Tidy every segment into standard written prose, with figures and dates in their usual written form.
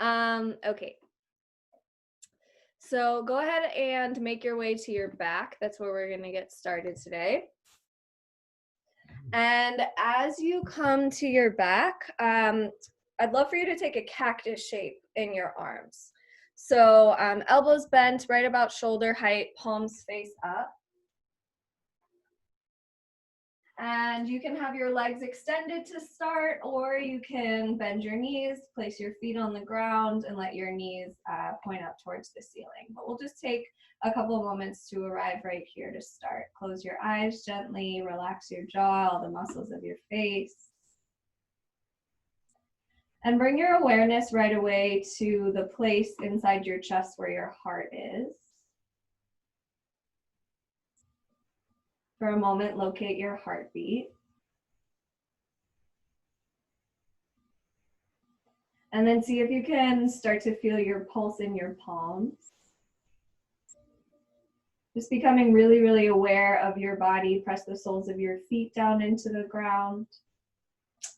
Okay. So go ahead and make your way to your back. That's where we're going to get started today. And as you come to your back, I'd love for you to take a cactus shape in your arms. So elbows bent right about shoulder height, palms face up. And you can have your legs extended to start, or you can bend your knees, place your feet on the ground, and let your knees point up towards the ceiling. But we'll just take a couple of moments to arrive right here to start. Close your eyes gently, relax your jaw, all the muscles of your face. And bring your awareness right away to the place inside your chest where your heart is. For a moment, locate your heartbeat. And then see if you can start to feel your pulse in your palms. Just becoming really, really aware of your body. Press the soles of your feet down into the ground.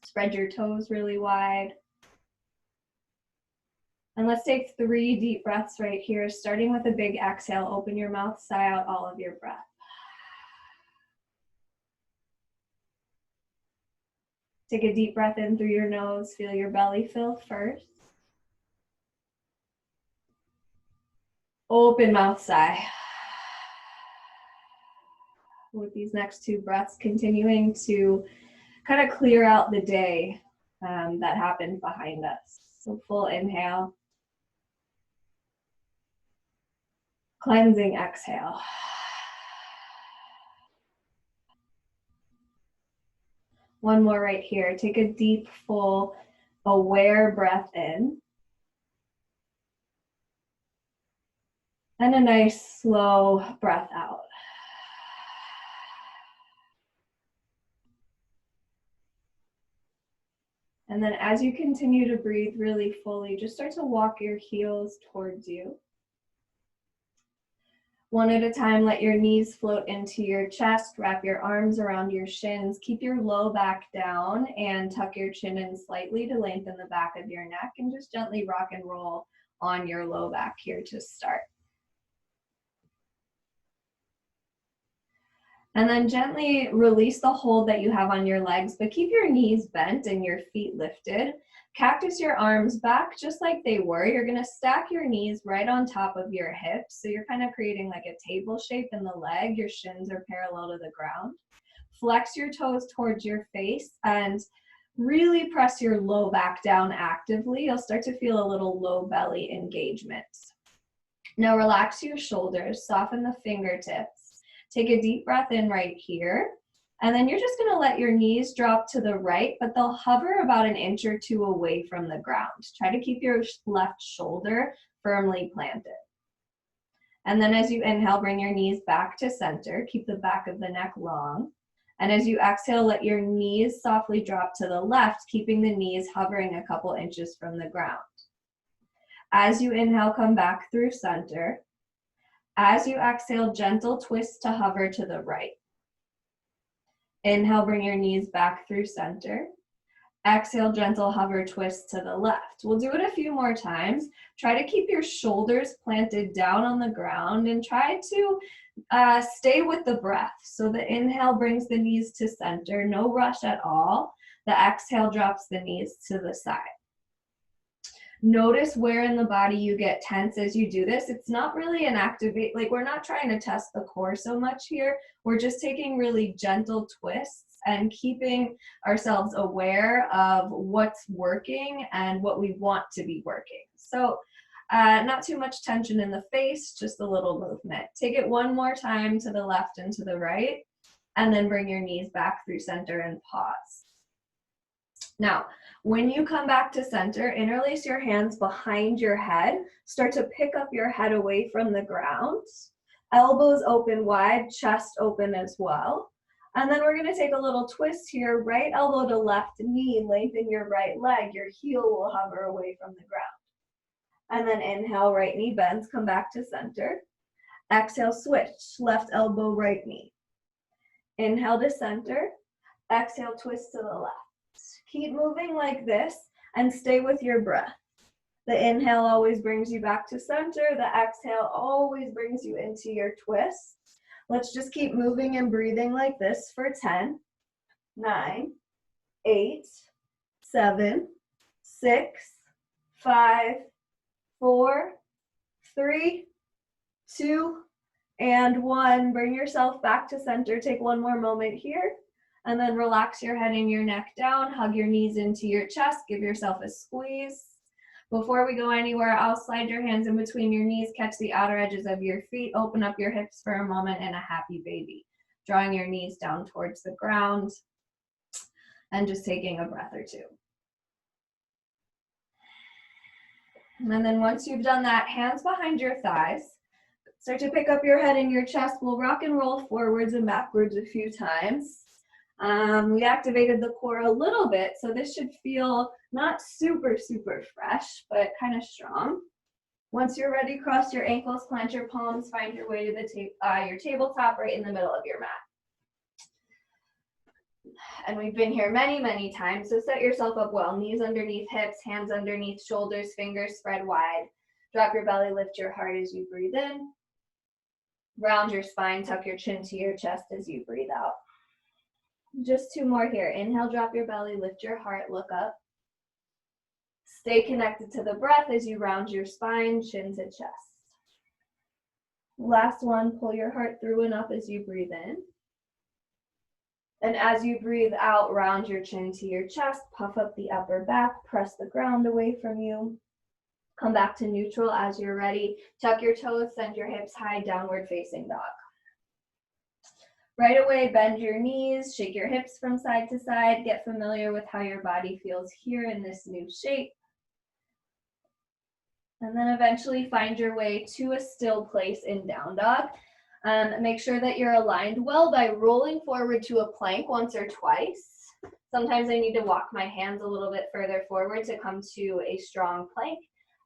Spread your toes really wide. And let's take 3 deep breaths right here, starting with a big exhale. Open your mouth, sigh out all of your breath. Take a deep breath in through your nose. Feel your belly fill first. Open mouth, sigh. With these next 2 breaths, continuing to kind of clear out the day that happened behind us. So full inhale. Cleansing exhale. One more right here. Take a deep, full, aware breath in. And a nice, slow breath out. And then as you continue to breathe really fully, just start to walk your heels towards you. One at a time, let your knees float into your chest, wrap your arms around your shins, keep your low back down and tuck your chin in slightly to lengthen the back of your neck, and just gently rock and roll on your low back here to start. And then gently release the hold that you have on your legs, but keep your knees bent and your feet lifted. Cactus your arms back just like they were. You're gonna stack your knees right on top of your hips. So you're kind of creating like a table shape in the leg. Your shins are parallel to the ground. Flex your toes towards your face and really press your low back down actively. You'll start to feel a little low belly engagement. Now relax your shoulders, soften the fingertips. Take a deep breath in right here. And then you're just gonna let your knees drop to the right, but they'll hover about 1 inch or 2 away from the ground. Try to keep your left shoulder firmly planted. And then as you inhale, bring your knees back to center. Keep the back of the neck long. And as you exhale, let your knees softly drop to the left, keeping the knees hovering a couple inches from the ground. As you inhale, come back through center. As you exhale, gentle twist to hover to the right. Inhale, bring your knees back through center. Exhale, gentle hover twist to the left. We'll do it a few more times. Try to keep your shoulders planted down on the ground and try to stay with the breath. So the inhale brings the knees to center, no rush at all. The exhale drops the knees to the side. Notice where in the body you get tense as you do this. It's not really an activate, like we're not trying to test the core so much here. We're just taking really gentle twists and keeping ourselves aware of what's working and what we want to be working. So not too much tension in the face, just a little movement. Take it one more time to the left and to the right, and then bring your knees back through center and pause. Now, when you come back to center, interlace your hands behind your head. Start to pick up your head away from the ground. Elbows open wide, chest open as well. And then we're gonna take a little twist here, right elbow to left knee, lengthen your right leg. Your heel will hover away from the ground. And then inhale, right knee bends, come back to center. Exhale, switch, left elbow, right knee. Inhale to center. Exhale, twist to the left. Keep moving like this and stay with your breath. The inhale always brings you back to center. The exhale always brings you into your twist. Let's just keep moving and breathing like this for 10, 9, 8, 7, 6, 5, 4, 3, 2, and 1. Bring yourself back to center. Take one more moment here, and then relax your head and your neck down. Hug your knees into your chest. Give yourself a squeeze. Before we go anywhere, I'll slide your hands in between your knees, catch the outer edges of your feet, open up your hips for a moment in a happy baby. Drawing your knees down towards the ground, and just taking a breath or two. And then once you've done that, hands behind your thighs. Start to pick up your head and your chest. We'll rock and roll forwards and backwards a few times. We activated the core a little bit, so this should feel not super, super fresh, but kind of strong. Once you're ready, cross your ankles, plant your palms, find your way to the your tabletop right in the middle of your mat. And we've been here many, many times, so set yourself up well. Knees underneath hips, hands underneath shoulders, fingers spread wide. Drop your belly, lift your heart as you breathe in. Round your spine, tuck your chin to your chest as you breathe out. Just 2 more here. Inhale, drop your belly, lift your heart, look up. Stay connected to the breath as you round your spine, chin to chest. Last one, pull your heart through and up as you breathe in. And as you breathe out, round your chin to your chest, puff up the upper back, press the ground away from you. Come back to neutral as you're ready. Tuck your toes, send your hips high, downward facing dog. Right away, bend your knees, shake your hips from side to side. Get familiar with how your body feels here in this new shape. And then eventually find your way to a still place in down dog. Make sure that you're aligned well by rolling forward to a plank once or twice. Sometimes I need to walk my hands a little bit further forward to come to a strong plank.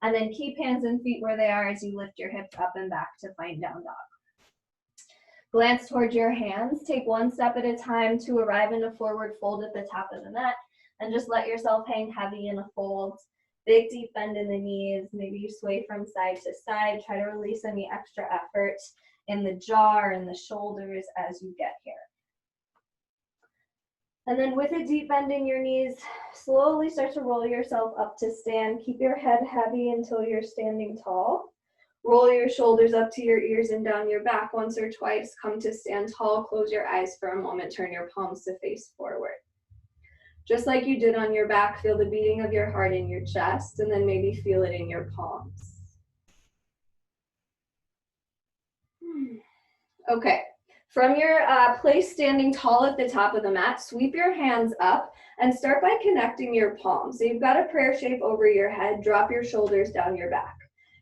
And then keep hands and feet where they are as you lift your hips up and back to find down dog. Glance towards your hands. Take one step at a time to arrive in a forward fold at the top of the mat. And just let yourself hang heavy in a fold. Big deep bend in the knees. Maybe you sway from side to side. Try to release any extra effort in the jaw or in the shoulders as you get here. And then with a deep bend in your knees, slowly start to roll yourself up to stand. Keep your head heavy until you're standing tall. Roll your shoulders up to your ears and down your back once or twice. Come to stand tall. Close your eyes for a moment. Turn your palms to face forward. Just like you did on your back, feel the beating of your heart in your chest, and then maybe feel it in your palms. Okay, from your place standing tall at the top of the mat, sweep your hands up and start by connecting your palms. So you've got a prayer shape over your head. Drop your shoulders down your back.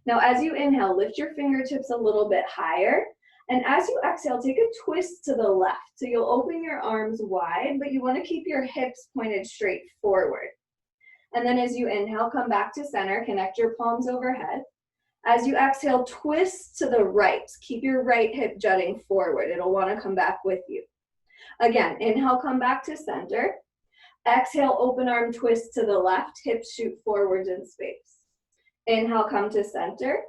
Now as you inhale, lift your fingertips a little bit higher. And as you exhale, take a twist to the left. So you'll open your arms wide, but you want to keep your hips pointed straight forward. And then as you inhale, come back to center, connect your palms overhead. As you exhale, twist to the right. Keep your right hip jutting forward. It'll want to come back with you. Again, inhale, come back to center. Exhale, open arm twist to the left, hips shoot forwards in space. Inhale, come to center.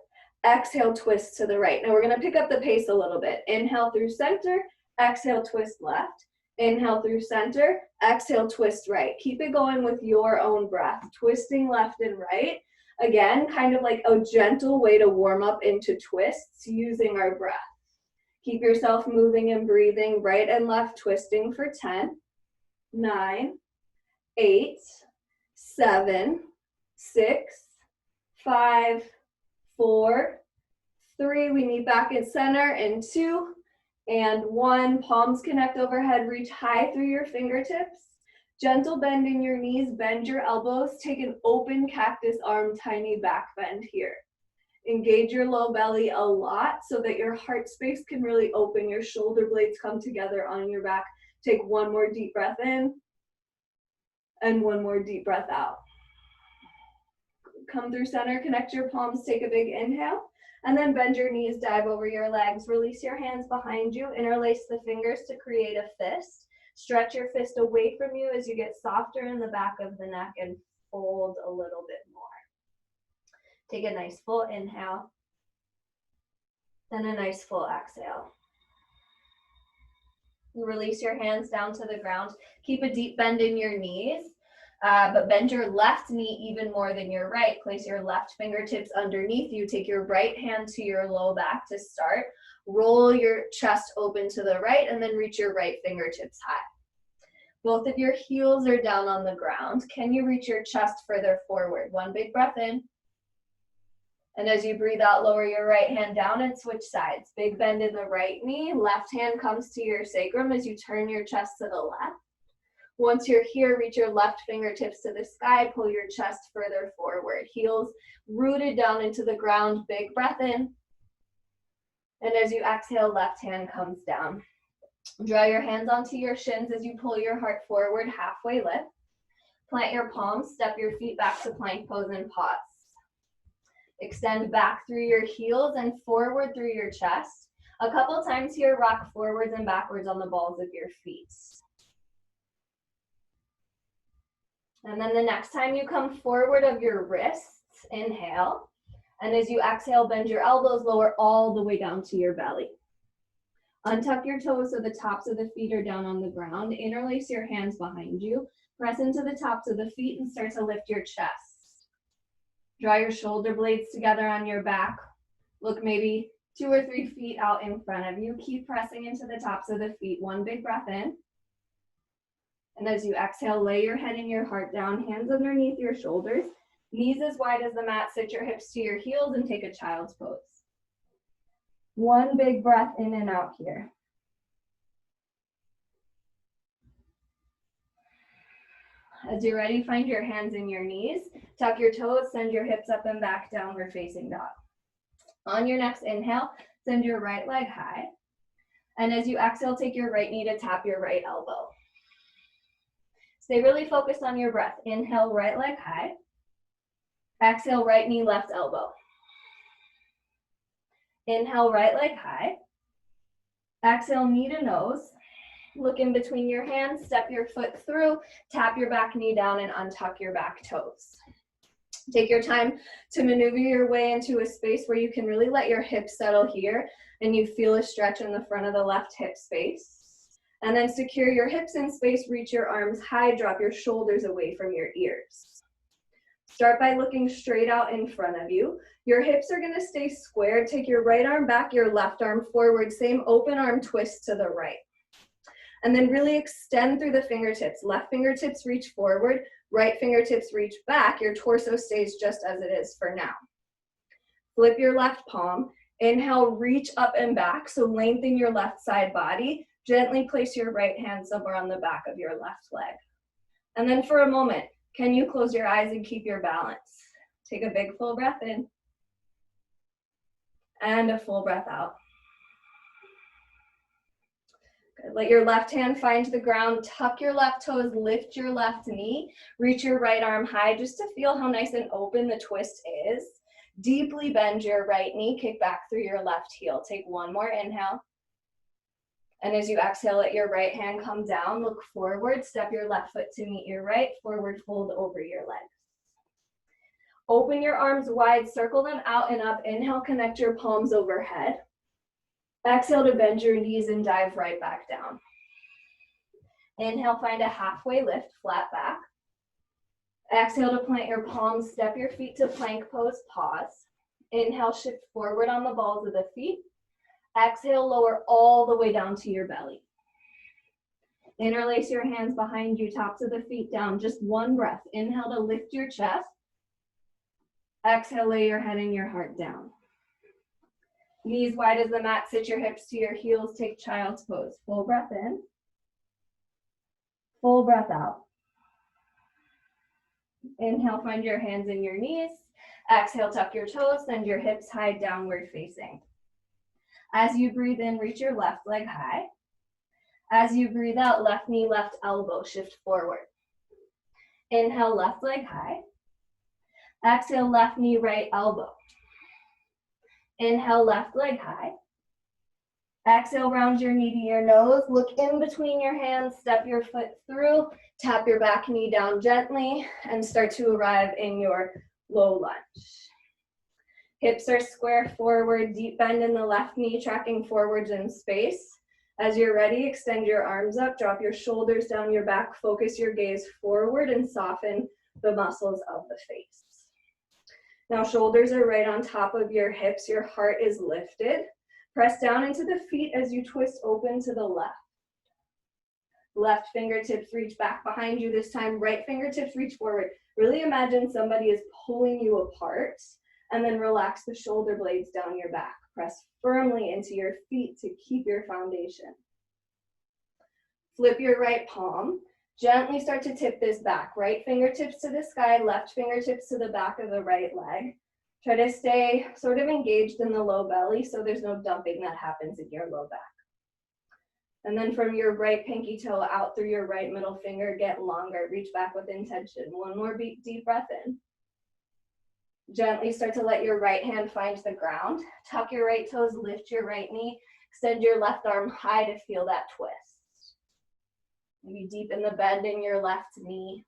Exhale, twist to the right. Now we're going to pick up the pace a little bit. Inhale through center, exhale, twist left. Inhale through center, exhale, twist right. Keep it going with your own breath, twisting left and right. Again, kind of like a gentle way to warm up into twists using our breath. Keep yourself moving and breathing, right and left twisting for 10, 9, 8, 7, 6, 5, 4, 3, we meet back in center in 2, and 1. Palms connect overhead, reach high through your fingertips. Gentle bend in your knees, bend your elbows, take an open cactus arm, tiny back bend here. Engage your low belly a lot so that your heart space can really open, your shoulder blades come together on your back. Take one more deep breath in, and one more deep breath out. Come through center, connect your palms, take a big inhale, and then bend your knees, dive over your legs. Release your hands behind you, interlace the fingers to create a fist. Stretch your fist away from you as you get softer in the back of the neck and fold a little bit more. Take a nice full inhale. Then a nice full exhale. Release your hands down to the ground. Keep a deep bend in your knees, but bend your left knee even more than your right. Place your left fingertips underneath you. Take your right hand to your low back to start. Roll your chest open to the right and then reach your right fingertips high. Both of your heels are down on the ground. Can you reach your chest further forward? One big breath in. And as you breathe out, lower your right hand down and switch sides. Big bend in the right knee. Left hand comes to your sacrum as you turn your chest to the left. Once you're here, reach your left fingertips to the sky. Pull your chest further forward. Heels rooted down into the ground. Big breath in. And as you exhale, left hand comes down. Draw your hands onto your shins as you pull your heart forward, halfway lift. Plant your palms, step your feet back to plank pose and pause. Extend back through your heels and forward through your chest. A couple times here, rock forwards and backwards on the balls of your feet. And then the next time you come forward of your wrists, inhale. And as you exhale, bend your elbows, lower all the way down to your belly. Untuck your toes so the tops of the feet are down on the ground. Interlace your hands behind you. Press into the tops of the feet and start to lift your chest. Draw your shoulder blades together on your back. Look maybe 2 or 3 feet out in front of you. Keep pressing into the tops of the feet. One big breath in. And as you exhale, lay your head and your heart down, hands underneath your shoulders, knees as wide as the mat, sit your hips to your heels and take a child's pose. One big breath in and out here. As you're ready, find your hands in your knees. Tuck your toes, send your hips up and back, downward facing dog. On your next inhale, send your right leg high. And as you exhale, take your right knee to tap your right elbow. Stay really focused on your breath. Inhale, right leg high. Exhale, right knee, left elbow. Inhale, right leg high. Exhale, knee to nose. Look in between your hands, step your foot through, tap your back knee down and untuck your back toes. Take your time to maneuver your way into a space where you can really let your hips settle here and you feel a stretch in the front of the left hip space. And then secure your hips in space, reach your arms high, drop your shoulders away from your ears. Start by looking straight out in front of you. Your hips are gonna stay squared. Take your right arm back, your left arm forward, same open arm twist to the right. And then really extend through the fingertips. Left fingertips reach forward, right fingertips reach back. Your torso stays just as it is for now. Flip your left palm. Inhale, reach up and back. So lengthen your left side body. Gently place your right hand somewhere on the back of your left leg. And then for a moment, can you close your eyes and keep your balance? Take a big full breath in. And a full breath out. Let your left hand find the ground, tuck your left toes, lift your left knee, reach your right arm high just to feel how nice and open the twist is. Deeply bend your right knee, kick back through your left heel. Take one more inhale. And as you exhale, let your right hand come down, look forward, step your left foot to meet your right, forward fold over your legs. Open your arms wide, circle them out and up. Inhale, connect your palms overhead. Exhale to bend your knees and dive right back down. Inhale, find a halfway lift, flat back. Exhale to plant your palms, step your feet to plank pose, pause. Inhale, shift forward on the balls of the feet. Exhale, lower all the way down to your belly. Interlace your hands behind you, tops of the feet down. Just one breath. Inhale to lift your chest. Exhale, lay your head and your heart down. Knees wide as the mat, sit your hips to your heels, take child's pose. Full breath in. Full breath out. Inhale, find your hands in your knees. Exhale, tuck your toes, send your hips high, downward facing. As you breathe in, reach your left leg high. As you breathe out, left knee, left elbow, shift forward. Inhale, left leg high. Exhale, left knee, right elbow. Inhale, left leg high. Exhale, round your knee to your nose. Look in between your hands, step your foot through, tap your back knee down gently, and start to arrive in your low lunge. Hips are square forward, deep bend in the left knee, tracking forwards in space. As you're ready, extend your arms up, drop your shoulders down your back, focus your gaze forward and soften the muscles of the face. Now shoulders are right on top of your hips, your heart is lifted. Press down into the feet as you twist open to the left. Left fingertips reach back behind you this time, right fingertips reach forward. Really imagine somebody is pulling you apart, and then relax the shoulder blades down your back. Press firmly into your feet to keep your foundation. Flip your right palm. Gently start to tip this back. Right fingertips to the sky, left fingertips to the back of the right leg. Try to stay sort of engaged in the low belly so there's no dumping that happens in your low back. And then from your right pinky toe out through your right middle finger, get longer. Reach back with intention. One more deep breath in. Gently start to let your right hand find the ground. Tuck your right toes, lift your right knee. Extend your left arm high to feel that twist. Maybe deepen the bend in your left knee.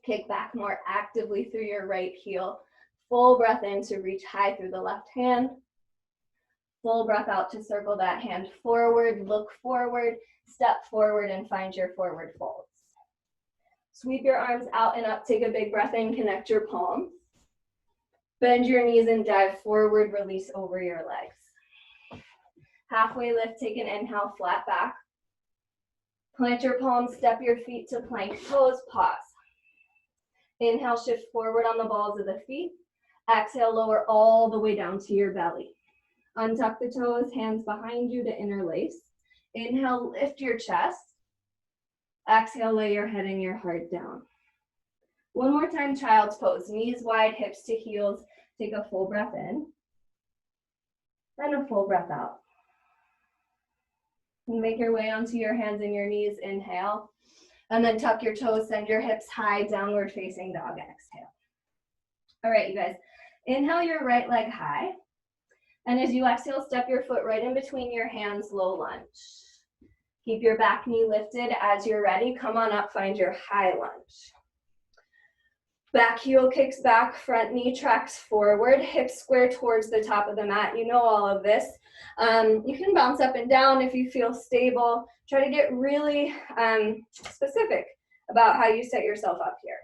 Kick back more actively through your right heel. Full breath in to reach high through the left hand. Full breath out to circle that hand forward, look forward, step forward and find your forward folds. Sweep your arms out and up, take a big breath in, connect your palms. Bend your knees and dive forward, release over your legs. Halfway lift, take an inhale, flat back. Plant your palms, step your feet to plank pose, pause. Inhale, shift forward on the balls of the feet. Exhale, lower all the way down to your belly. Untuck the toes, hands behind you to interlace. Inhale, lift your chest. Exhale, lay your head and your heart down. One more time, child's pose. Knees wide, hips to heels. Take a full breath in. And a full breath out. Make your way onto your hands and your knees. Inhale. And then tuck your toes, send your hips high, downward facing dog. Exhale. All right, you guys. Inhale your right leg high. And as you exhale, step your foot right in between your hands, low lunge. Keep your back knee lifted. As you're ready, come on up, find your high lunge. Back heel kicks back, front knee tracks forward, hips square towards the top of the mat. You know all of this. You can bounce up and down if you feel stable. Try to get really specific about how you set yourself up here.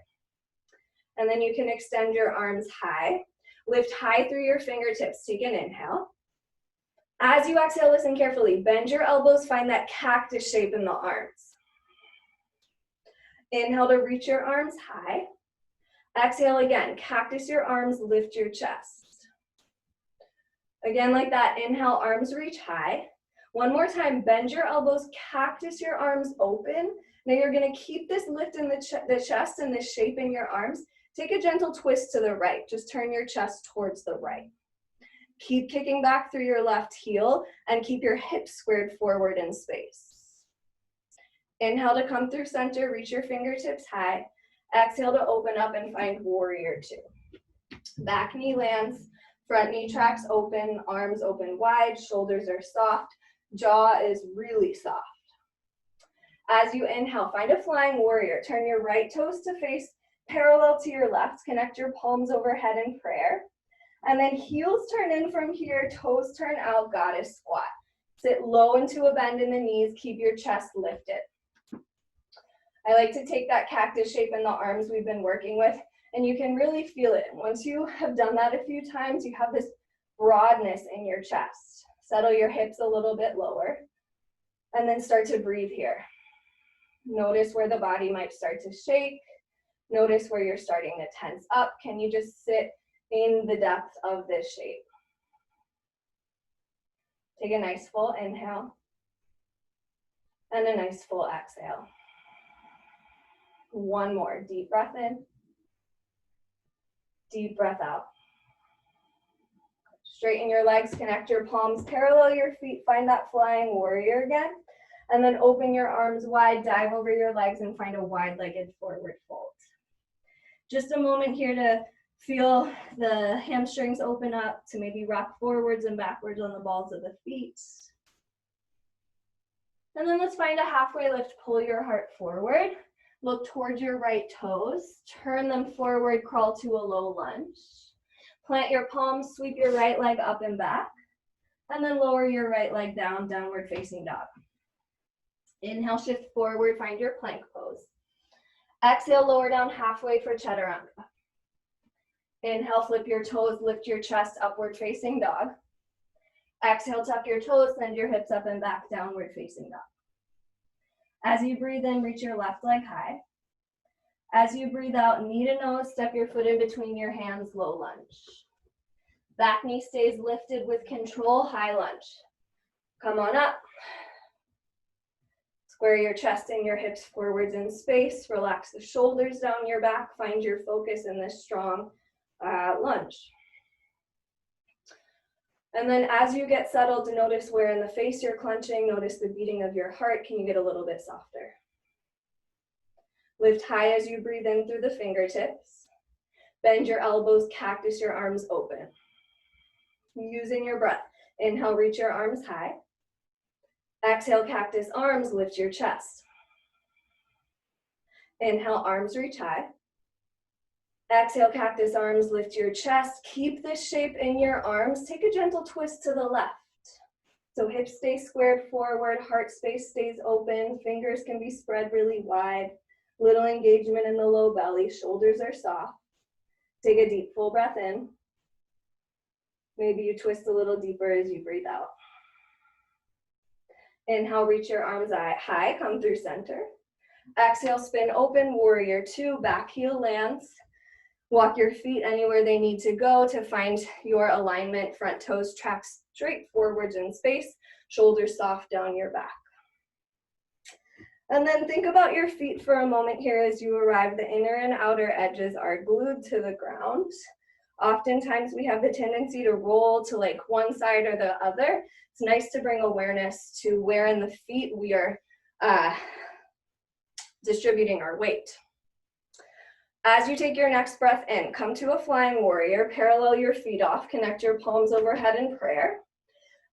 And then you can extend your arms high. Lift high through your fingertips. Take an inhale. As you exhale, listen carefully. Bend your elbows, find that cactus shape in the arms. Inhale to reach your arms high. Exhale again, cactus your arms, lift your chest. Again like that, inhale, arms reach high. One more time, bend your elbows, cactus your arms open. Now you're gonna keep this lift in the chest and this shape in your arms. Take a gentle twist to the right, just turn your chest towards the right. Keep kicking back through your left heel and keep your hips squared forward in space. Inhale to come through center, reach your fingertips high. Exhale to open up and find warrior two. Back knee lands, front knee tracks open, arms open wide, shoulders are soft, jaw is really soft. As you inhale, find a flying warrior. Turn your right toes to face parallel to your left. Connect your palms overhead in prayer. And then heels turn in from here, toes turn out, goddess squat. Sit low into a bend in the knees, keep your chest lifted. I like to take that cactus shape in the arms we've been working with, and you can really feel it. Once you have done that a few times, you have this broadness in your chest. Settle your hips a little bit lower, and then start to breathe here. Notice where the body might start to shake. Notice where you're starting to tense up. Can you just sit in the depth of this shape? Take a nice full inhale, and a nice full exhale. One more, deep breath in, deep breath out. Straighten your legs, connect your palms, parallel your feet, find that flying warrior again, and then open your arms wide, dive over your legs and find a wide-legged forward fold. Just a moment here to feel the hamstrings open up, to maybe rock forwards and backwards on the balls of the feet. And then let's find a halfway lift, pull your heart forward. Look towards your right toes, turn them forward, crawl to a low lunge. Plant your palms, sweep your right leg up and back, and then lower your right leg down, downward facing dog. Inhale, shift forward, find your plank pose. Exhale, lower down halfway for chaturanga. Inhale, flip your toes, lift your chest, upward facing dog. Exhale, tuck your toes, send your hips up and back, downward facing dog. As you breathe in, reach your left leg high. As you breathe out, knee to nose, step your foot in between your hands, low lunge. Back knee stays lifted with control, high lunge. Come on up. Square your chest and your hips forwards in space. Relax the shoulders down your back. Find your focus in this strong lunge. And then as you get settled, notice where in the face you're clenching. Notice the beating of your heart. Can you get a little bit softer? Lift high as you breathe in through the fingertips. Bend your elbows, cactus your arms open. Using your breath. Inhale, reach your arms high. Exhale, cactus arms, lift your chest. Inhale, arms reach high. Exhale, cactus arms, lift your chest. Keep this shape in your arms. Take a gentle twist to the left. So hips stay squared forward, heart space stays open, fingers can be spread really wide. Little engagement in the low belly, shoulders are soft. Take a deep full breath in. Maybe you twist a little deeper as you breathe out. Inhale, reach your arms high, come through center. Exhale, spin open, warrior two, back heel lands. Walk your feet anywhere they need to go to find your alignment. Front toes track straight forwards in space, shoulders soft down your back. And then think about your feet for a moment here as you arrive. The inner and outer edges are glued to the ground. Oftentimes we have the tendency to roll to like one side or the other. It's nice to bring awareness to where in the feet we are distributing our weight. As you take your next breath in, come to a flying warrior, parallel your feet off, connect your palms overhead in prayer.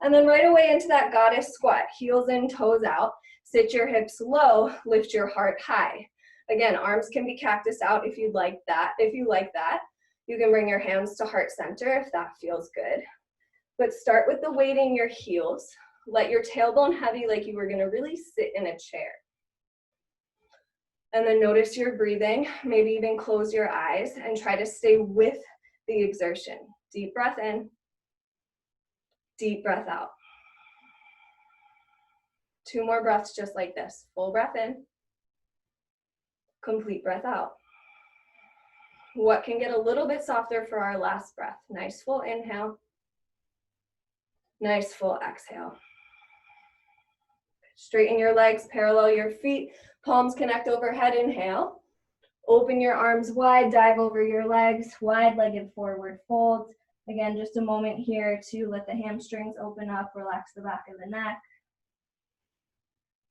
And then right away into that goddess squat, heels in, toes out, sit your hips low, lift your heart high. Again, arms can be cactus out if you'd like that. If you like that, you can bring your hands to heart center if that feels good. But start with the weight in your heels. Let your tailbone heavy like you were gonna really sit in a chair. And then notice your breathing, maybe even close your eyes and try to stay with the exertion. Deep breath in, deep breath out. 2 more breaths just like this. Full breath in, complete breath out. What can get a little bit softer for our last breath? Nice full inhale, nice full exhale. Straighten your legs, parallel your feet, palms connect overhead, inhale. Open your arms wide, dive over your legs, wide-legged forward fold. Again, just a moment here to let the hamstrings open up, relax the back of the neck.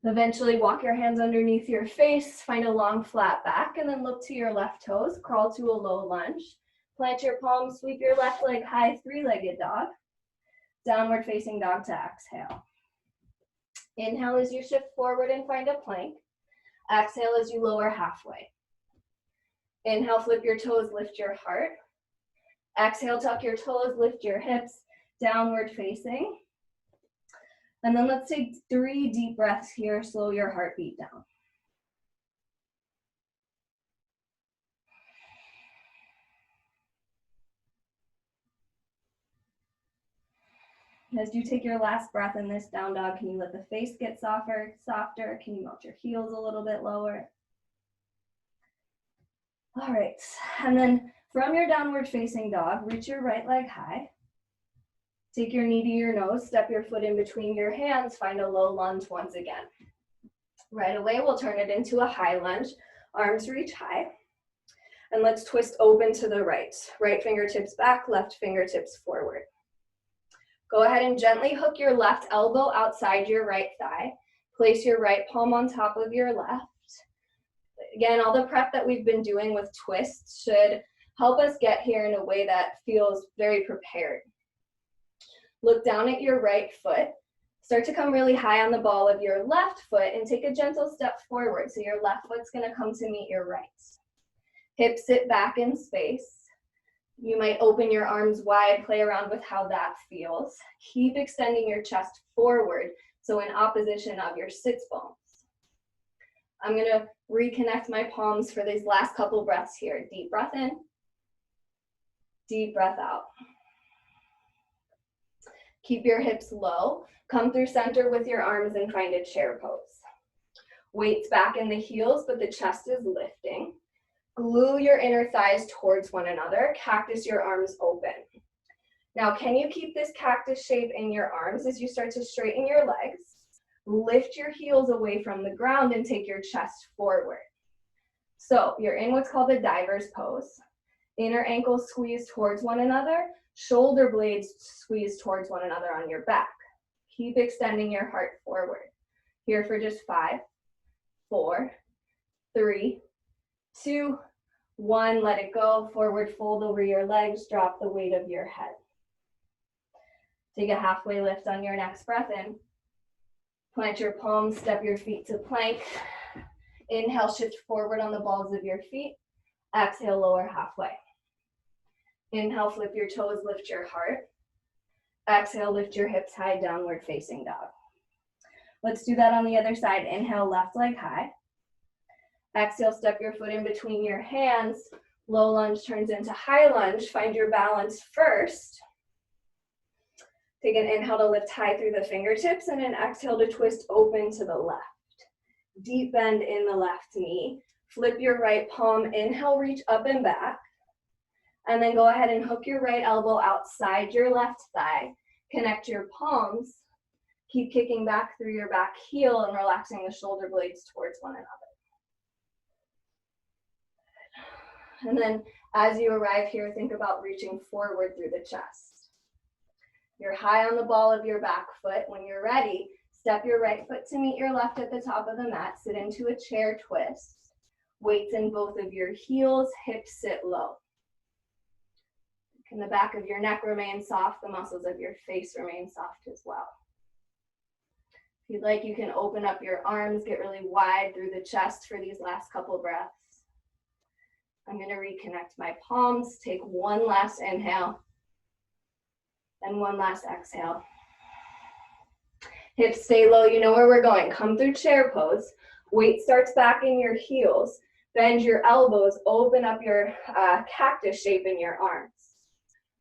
Eventually walk your hands underneath your face, find a long flat back, and then look to your left toes, crawl to a low lunge. Plant your palms, sweep your left leg high, three-legged dog. Downward facing dog to exhale. Inhale as you shift forward and find a plank. Exhale as you lower halfway. Inhale, flip your toes, lift your heart. Exhale, tuck your toes, lift your hips, downward facing. And then let's take 3 deep breaths here, slow your heartbeat down. As you take your last breath in this down dog, can you let the face get softer? Can you melt your heels a little bit lower? All right, and then from your downward facing dog, reach your right leg high. Take your knee to your nose, step your foot in between your hands, find a low lunge once again. Right away, we'll turn it into a high lunge. Arms reach high. And let's twist open to the right. Right fingertips back, left fingertips forward. Go ahead and gently hook your left elbow outside your right thigh. Place your right palm on top of your left. Again, all the prep that we've been doing with twists should help us get here in a way that feels very prepared. Look down at your right foot. Start to come really high on the ball of your left foot and take a gentle step forward. So your left foot's gonna come to meet your right. Hips sit back in space. You might open your arms wide, play around with how that feels. Keep extending your chest forward, so in opposition of your sits bones. I'm gonna reconnect my palms for these last couple breaths here. Deep breath in, deep breath out. Keep your hips low. Come through center with your arms and find a chair pose. Weights back in the heels, but the chest is lifting. Glue your inner thighs towards one another. Cactus your arms open. Now, can you keep this cactus shape in your arms as you start to straighten your legs? Lift your heels away from the ground and take your chest forward. So you're in what's called a diver's pose. Inner ankles squeeze towards one another. Shoulder blades squeeze towards one another on your back. Keep extending your heart forward. Here for just 5, 4, 3, 2, 1. Let it go. Forward fold over your legs. Drop the weight of your head. Take a halfway lift on your next breath in. Plant your palms, step your feet to plank. Inhale, shift forward on the balls of your feet. Exhale, lower halfway. Inhale, flip your toes, lift your heart. Exhale, lift your hips high, downward facing dog. Let's do that on the other side. Inhale, left leg high. Exhale, step your foot in between your hands. Low lunge turns into high lunge. Find your balance first. Take an inhale to lift high through the fingertips and an exhale to twist open to the left. Deep bend in the left knee. Flip your right palm. Inhale, reach up and back. And then go ahead and hook your right elbow outside your left thigh. Connect your palms. Keep kicking back through your back heel and relaxing the shoulder blades towards one another. And then as you arrive here, think about reaching forward through the chest. You're high on the ball of your back foot. When you're ready, step your right foot to meet your left at the top of the mat. Sit into a chair twist. Weights in both of your heels, hips sit low. Can the back of your neck remain soft? The muscles of your face remain soft as well. If you'd like, you can open up your arms, get really wide through the chest for these last couple breaths. I'm going to reconnect my palms. Take one last inhale and one last exhale. Hips stay low. You know where we're going. Come through chair pose. Weight starts back in your heels. Bend your elbows. Open up your cactus shape in your arms.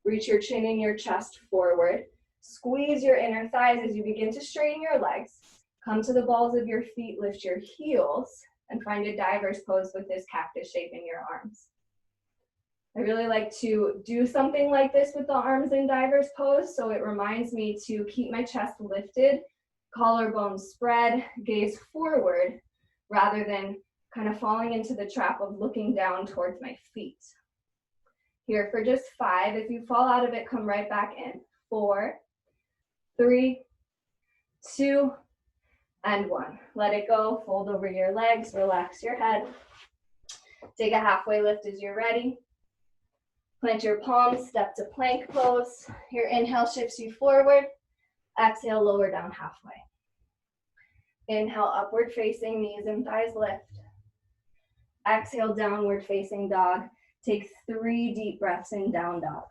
Reach your chin and your chest forward. Squeeze your inner thighs as you begin to straighten your legs. Come to the balls of your feet. Lift your heels and find a diver's pose with this cactus shape in your arms. I really like to do something like this with the arms in diver's pose, so it reminds me to keep my chest lifted, collarbones spread, gaze forward, rather than kind of falling into the trap of looking down towards my feet. Here for just 5. If you fall out of it, come right back in. 4, 3, 2, and 1. Let it go. Fold over your legs. Relax your head. Take a halfway lift as you're ready. Plant your palms. Step to plank pose. Your inhale shifts you forward. Exhale, lower down halfway. Inhale, upward facing, knees and thighs lift. Exhale, downward facing dog. Take 3 deep breaths in down dog.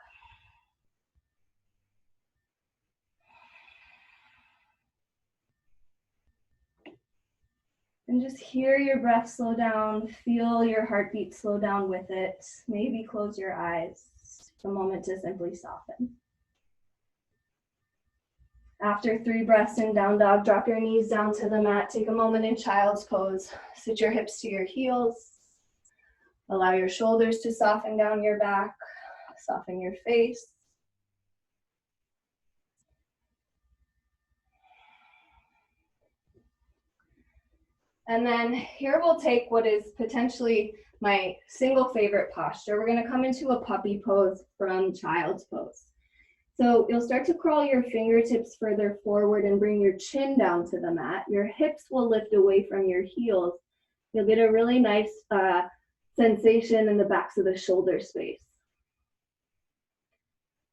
And just hear your breath slow down. Feel your heartbeat slow down with it. Maybe close your eyes. Take a moment to simply soften. After 3 breaths in down dog, drop your knees down to the mat. Take a moment in child's pose. Sit your hips to your heels. Allow your shoulders to soften down your back. Soften your face. And then here we'll take what is potentially my single favorite posture. We're going to come into a puppy pose from child's pose. So you'll start to crawl your fingertips further forward and bring your chin down to the mat. Your hips will lift away from your heels. You'll get a really nice sensation in the backs of the shoulder space.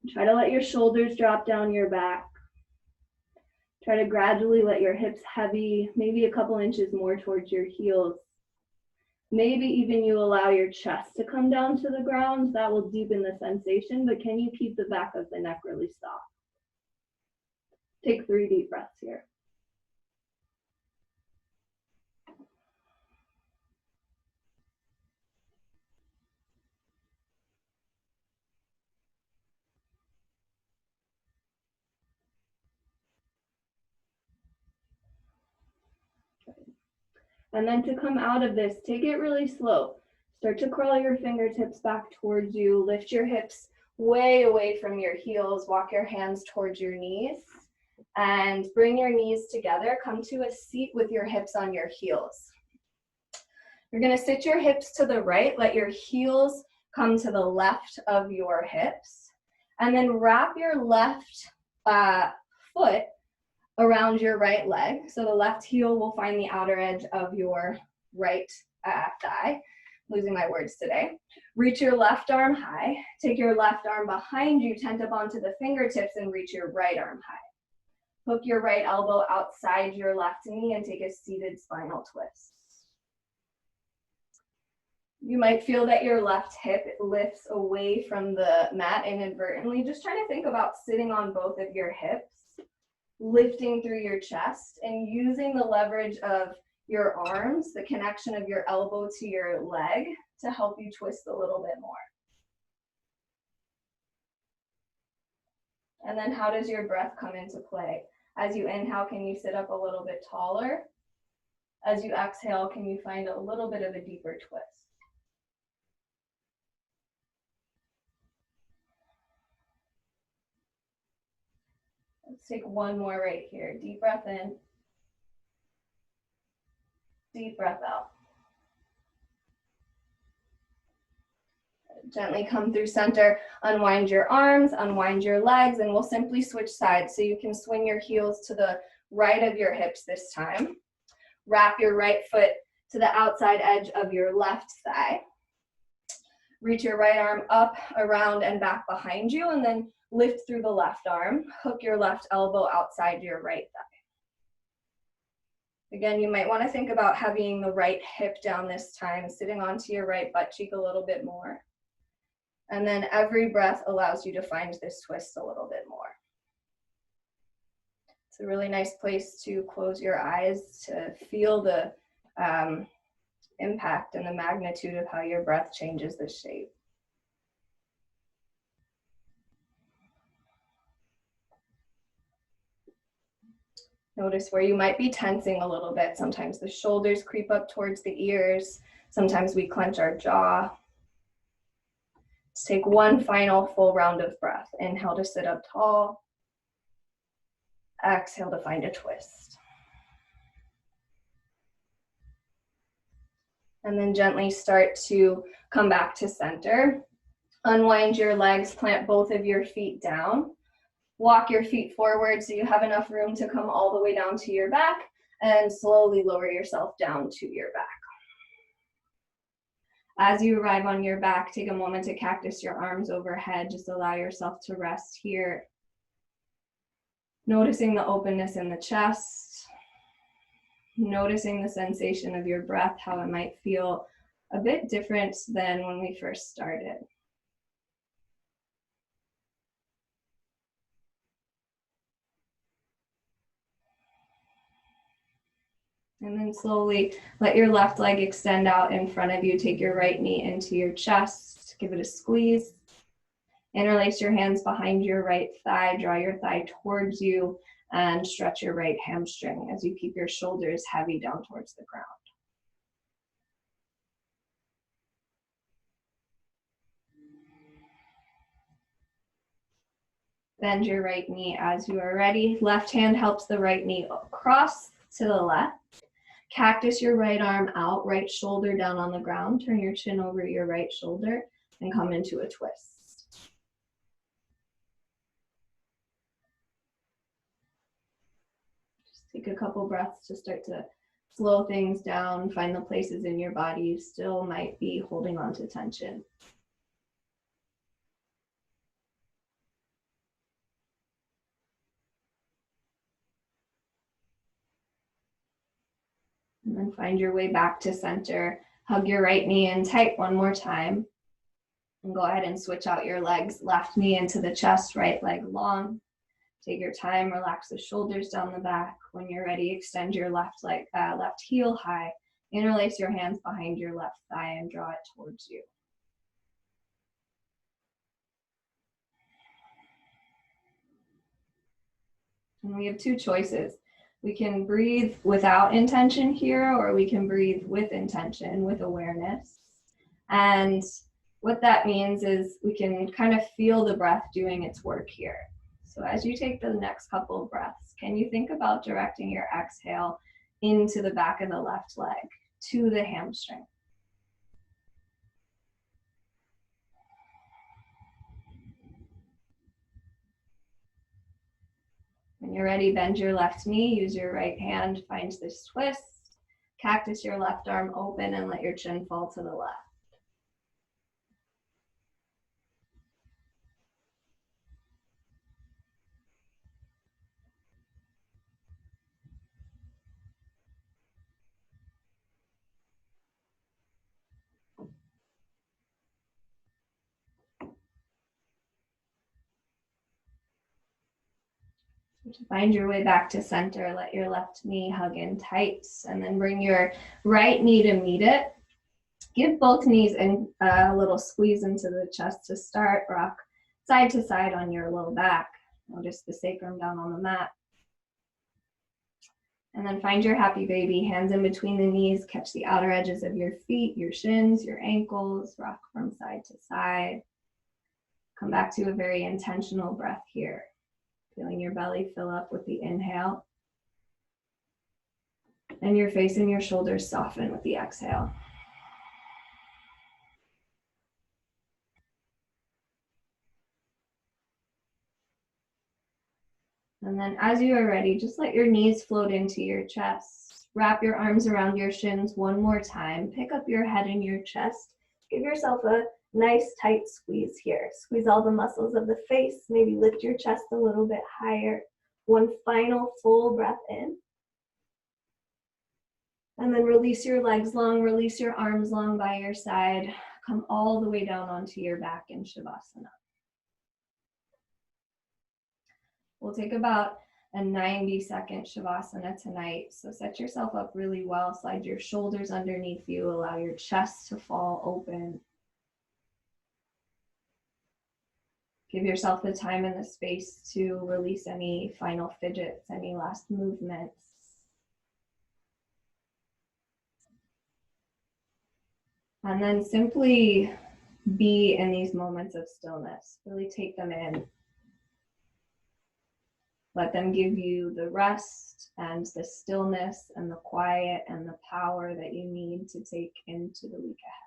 Try to let your shoulders drop down your back. Try to gradually let your hips heavy, maybe a couple inches more towards your heels. Maybe even you allow your chest to come down to the ground. That will deepen the sensation, but can you keep the back of the neck really soft? Take 3 deep breaths here. And then to come out of this, take it really slow. Start to curl your fingertips back towards you. Lift your hips way away from your heels. Walk your hands towards your knees. And bring your knees together. Come to a seat with your hips on your heels. You're going to sit your hips to the right. Let your heels come to the left of your hips. And then wrap your left foot around your right leg. So the left heel will find the outer edge of your right thigh. Losing my words today. Reach your left arm high. Take your left arm behind you, tent up onto the fingertips, and reach your right arm high. Hook your right elbow outside your left knee and take a seated spinal twist. You might feel that your left hip lifts away from the mat inadvertently. Just try to think about sitting on both of your hips, lifting through your chest, and using the leverage of your arms, the connection of your elbow to your leg, to help you twist a little bit more. And then how does your breath come into play? As you inhale, can you sit up a little bit taller? As you exhale, can you find a little bit of a deeper twist? Let's take one more right here. Deep breath in. Deep breath out. Gently come through center, unwind your arms, unwind your legs, and we'll simply switch sides. So you can swing your heels to the right of your hips this time. Wrap your right foot to the outside edge of your left thigh. Reach your right arm up, around, and back behind you, and then lift through the left arm. Hook your left elbow outside your right thigh. Again, you might want to think about having the right hip down this time, sitting onto your right butt cheek a little bit more. And then every breath allows you to find this twist a little bit more. It's a really nice place to close your eyes to feel the impact and the magnitude of how your breath changes the shape. Notice where you might be tensing a little bit. Sometimes the shoulders creep up towards the ears. Sometimes we clench our jaw. Let's take one final full round of breath. Inhale to sit up tall. Exhale to find a twist. And then gently start to come back to center. Unwind your legs, plant both of your feet down. Walk your feet forward so you have enough room to come all the way down to your back, and slowly lower yourself down to your back. As you arrive on your back, take a moment to cactus your arms overhead. Just allow yourself to rest here. Noticing the openness in the chest. Noticing the sensation of your breath, how it might feel a bit different than when we first started. And then slowly let your left leg extend out in front of you. Take your right knee into your chest. Give it a squeeze. Interlace your hands behind your right thigh. Draw your thigh towards you and stretch your right hamstring as you keep your shoulders heavy down towards the ground. Bend your right knee as you are ready. Left hand helps the right knee across to the left. Cactus your right arm out, right shoulder down on the ground. Turn your chin over your right shoulder and come into a twist. Just take a couple breaths to start to slow things down. Find the places in your body you still might be holding on to tension. And then find your way back to center. Hug your right knee in tight one more time. And go ahead and switch out your legs. Left knee into the chest, right leg long. Take your time, relax the shoulders down the back. When you're ready, extend your left leg, left heel high. Interlace your hands behind your left thigh and draw it towards you. And we have two choices. We can breathe without intention here, or we can breathe with intention, with awareness. And what that means is we can kind of feel the breath doing its work here. So as you take the next couple of breaths, can you think about directing your exhale into the back of the left leg, to the hamstring? When you're ready, bend your left knee, use your right hand, find this twist, cactus your left arm open and let your chin fall to the left. To find your way back to center, let your left knee hug in tight, and then bring your right knee to meet it. Give both knees a little squeeze into the chest to start. Rock side to side on your low back. Notice the sacrum down on the mat. And then find your happy baby, hands in between the knees, catch the outer edges of your feet, your shins, your ankles, rock from side to side. Come back to a very intentional breath here. Feeling your belly fill up with the inhale. And your face and your shoulders soften with the exhale. And then as you are ready, just let your knees float into your chest. Wrap your arms around your shins one more time. Pick up your head and your chest. Give yourself a nice tight squeeze here. Squeeze all the muscles of the face. Maybe lift your chest a little bit higher. One final full breath in. And then release your legs long, release your arms long by your side. Come all the way down onto your back in Shavasana. We'll take about a 90-second Shavasana tonight. So set yourself up really well. Slide your shoulders underneath you. Allow your chest to fall open. Give yourself the time and the space to release any final fidgets, any last movements. And then simply be in these moments of stillness. Really take them in. Let them give you the rest and the stillness and the quiet and the power that you need to take into the week ahead.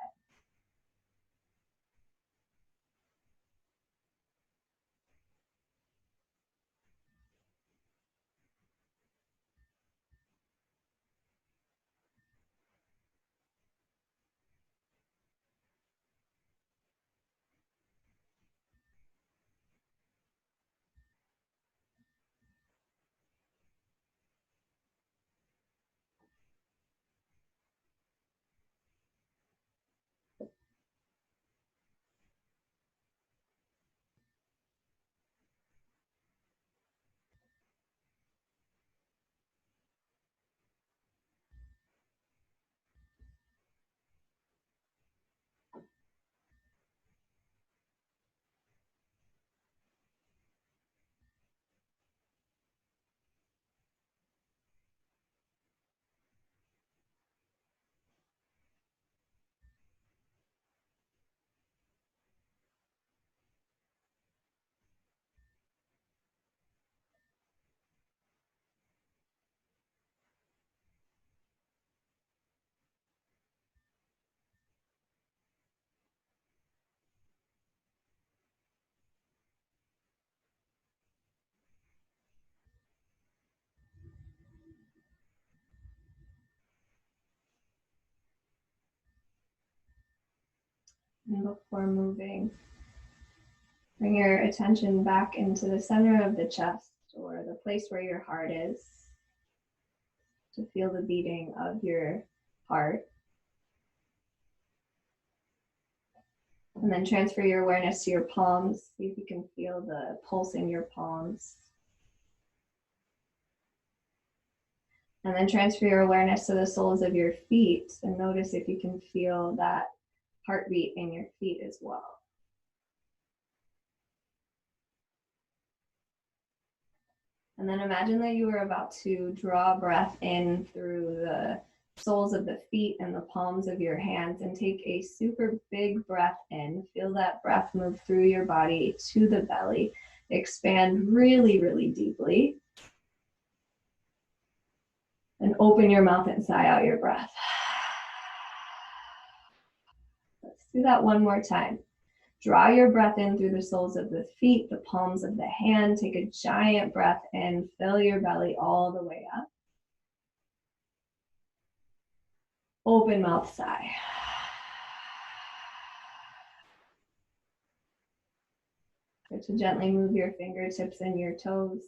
And before moving, bring your attention back into the center of the chest, or the place where your heart is, to feel the beating of your heart. And then transfer your awareness to your palms. See if you can feel the pulse in your palms. And then transfer your awareness to the soles of your feet and notice if you can feel that heartbeat in your feet as well. And then imagine that you were about to draw breath in through the soles of the feet and the palms of your hands and take a super big breath in. Feel that breath move through your body to the belly. Expand really, really deeply. And open your mouth and sigh out your breath. Let's do that one more time. Draw your breath in through the soles of the feet, the palms of the hand. Take a giant breath in. Fill your belly all the way up. Open mouth, sigh. Start to gently move your fingertips and your toes.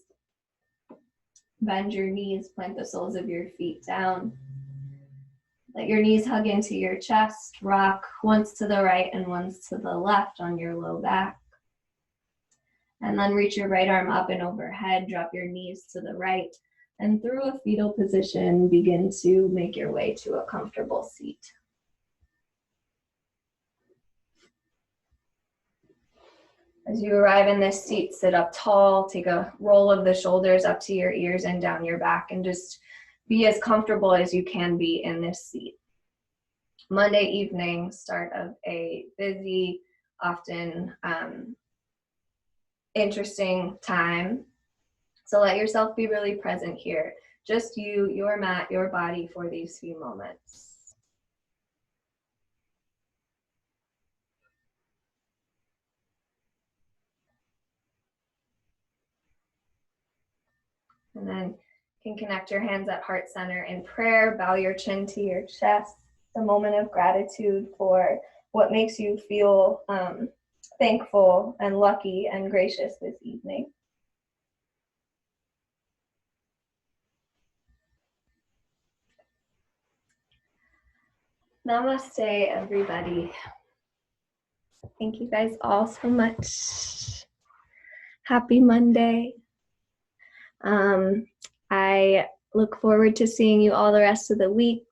Bend your knees, plant the soles of your feet down. Let your knees hug into your chest. Rock once to the right and once to the left on your low back. And then reach your right arm up and overhead. Drop your knees to the right. And through a fetal position, begin to make your way to a comfortable seat. As you arrive in this seat, sit up tall, take a roll of the shoulders up to your ears and down your back, and just be as comfortable as you can be in this seat. Monday evening, start of a busy, often interesting time. So let yourself be really present here. Just you, your mat, your body for these few moments. And then you can connect your hands at heart center in prayer, bow your chin to your chest, a moment of gratitude for what makes you feel thankful and lucky and gracious this evening. Namaste, everybody. Thank you guys all so much. Happy Monday. I look forward to seeing you all the rest of the week.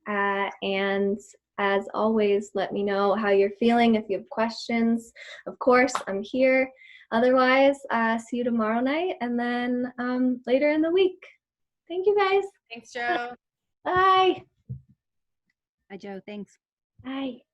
And as always, let me know how you're feeling if you have questions. Of course, I'm here. Otherwise, see you tomorrow night and then later in the week. Thank you guys. Thanks, Joe. Bye. Bye, Joe. Thanks. Bye.